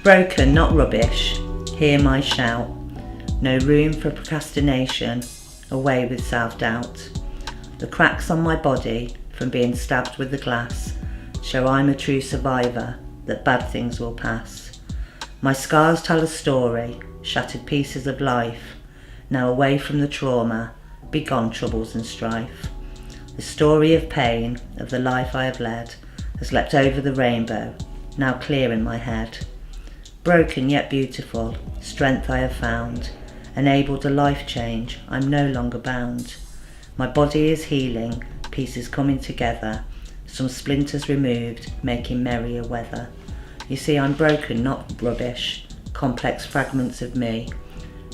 Broken, not rubbish, hear my shout. No room for procrastination, away with self-doubt. The cracks on my body from being stabbed with the glass show I'm a true survivor, that bad things will pass. My scars tell a story, shattered pieces of life. Now away from the trauma, begone troubles and strife. The story of pain, of the life I have led, has leapt over the rainbow, now clear in my head. Broken yet beautiful, strength I have found, enabled a life change, I'm no longer bound. My body is healing, pieces coming together, some splinters removed, making merrier weather. You see, I'm broken, not rubbish, complex fragments of me.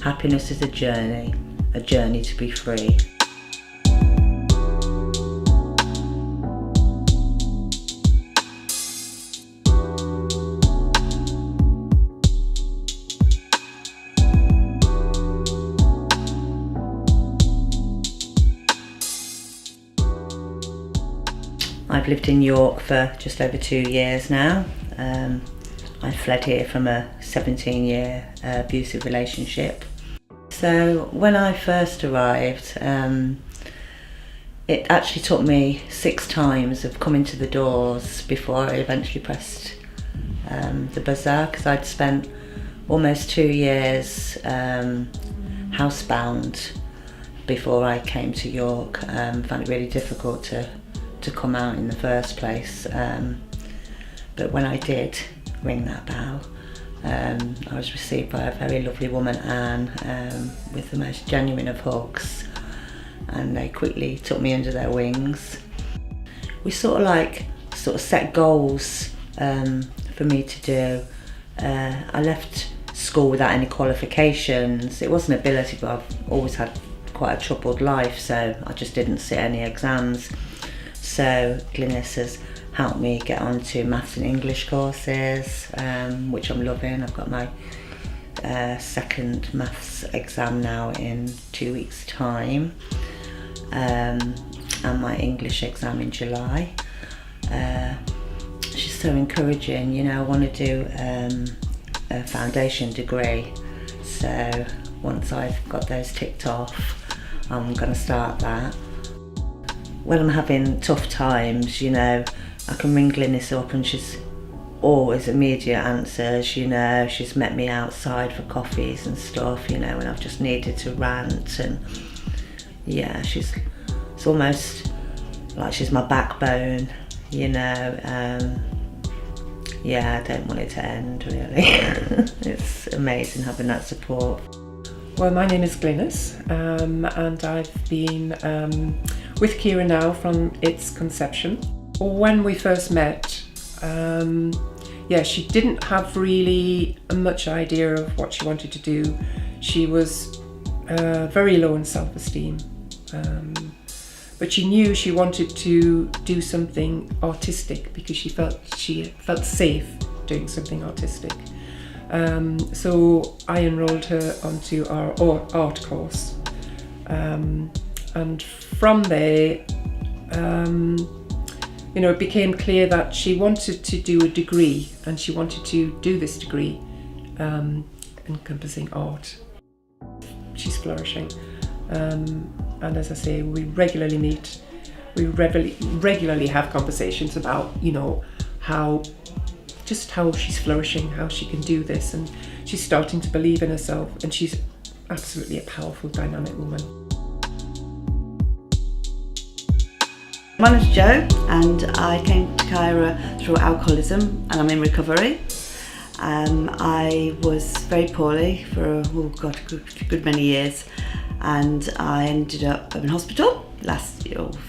Happiness is a journey to be free. I've lived in York for just over 2 years now. I fled here from a 17-year abusive relationship. So when I first arrived, it actually took me 6 times of coming to the doors before I eventually pressed the buzzer, because I'd spent almost 2 years housebound before I came to York. Found it really difficult to come out in the first place, but when I did ring that bell, I was received by a very lovely woman, Anne, with the most genuine of hugs, and they quickly took me under their wings. We sort of set goals for me to do. I left school without any qualifications. It wasn't ability, but I've always had quite a troubled life, so I just didn't sit any exams. So Glynis has helped me get onto maths and English courses, which I'm loving. I've got my second maths exam now in 2 weeks' time, and my English exam in July. She's so encouraging. You know, I want to do a foundation degree, so once I've got those ticked off, I'm going to start that. When I'm having tough times, you know, I can ring Glynis up and she's always immediate answers. You know, she's met me outside for coffees and stuff, you know, when I've just needed to rant, and yeah, it's almost like she's my backbone, you know. Yeah, I don't want it to end, really. It's amazing having that support. Well, my name is Glynis, and I've been with Kyra now from its conception. When we first met, she didn't have really much idea of what she wanted to do. She was very low in self-esteem, but she knew she wanted to do something artistic because she felt safe doing something artistic. So I enrolled her onto our art course, and from there, it became clear that she wanted to do a degree, and she wanted to do this degree encompassing art. She's flourishing, and as I say, we regularly meet. We regularly have conversations about, how she's flourishing, how she can do this, and she's starting to believe in herself, and she's absolutely a powerful, dynamic woman. My name's Jo, and I came to Kyra through alcoholism, and I'm in recovery. I was very poorly for a good many years, and I ended up in hospital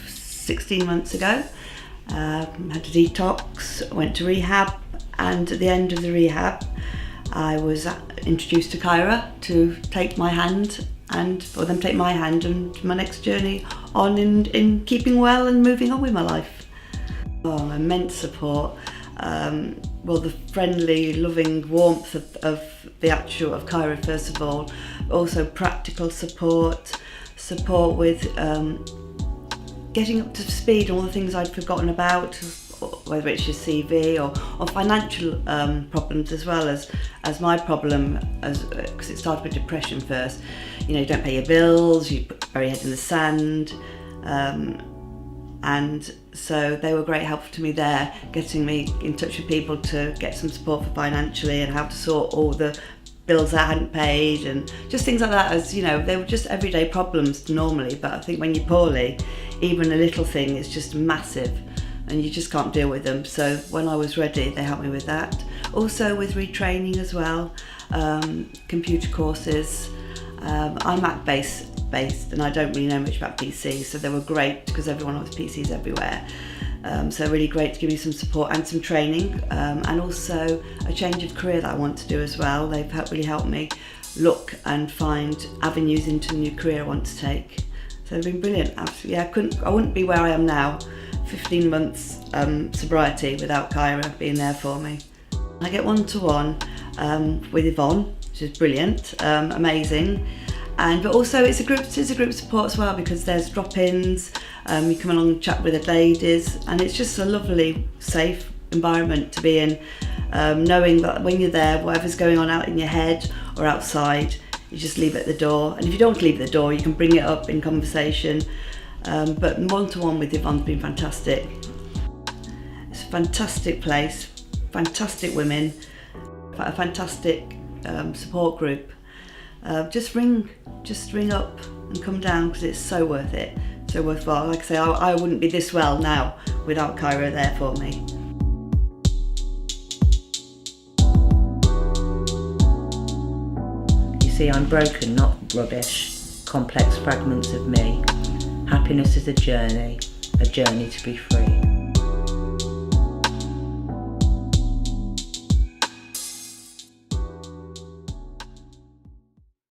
16 months ago. Had a detox, went to rehab, and at the end of the rehab I was introduced to Kyra to take my hand, and for them to take my hand and my next journey on in keeping well and moving on with my life. Immense support. The friendly, loving warmth of Kyra, first of all. Also practical support with getting up to speed on all the things I'd forgotten about, whether it's your CV or financial problems as well as my problem, because it started with depression first. You know, you don't pay your bills, you bury your head in the sand, and so they were great help to me there, getting me in touch with people to get some support for financially and how to sort all the bills I hadn't paid and just things like that. As you know, they were just everyday problems normally, but I think when you're poorly, even a little thing is just massive and you just can't deal with them. So when I was ready, they helped me with that. Also with retraining as well, computer courses. I'm Mac based and I don't really know much about PCs, so they were great because everyone has PCs everywhere. So really great to give me some support and some training, and also a change of career that I want to do as well. They've really helped me look and find avenues into a new career I want to take. So they've been brilliant. Absolutely, I wouldn't be where I am now, 15 months sobriety, without Kyra being there for me. I get one-to-one with Yvonne, which is brilliant, amazing. But also it's a group support as well, because there's drop-ins, you come along and chat with the ladies, and it's just a lovely, safe environment to be in, knowing that when you're there, whatever's going on out in your head or outside, you just leave it at the door. And if you don't leave it at the door, you can bring it up in conversation. But one-to-one with Yvonne's been fantastic. It's a fantastic place, fantastic women, a fantastic support group. Just ring up and come down, because it's so worth it, so worthwhile. Like I say, I wouldn't be this well now without Kyra there for me. You see, I'm broken, not rubbish, complex fragments of me. Happiness is a journey to be free.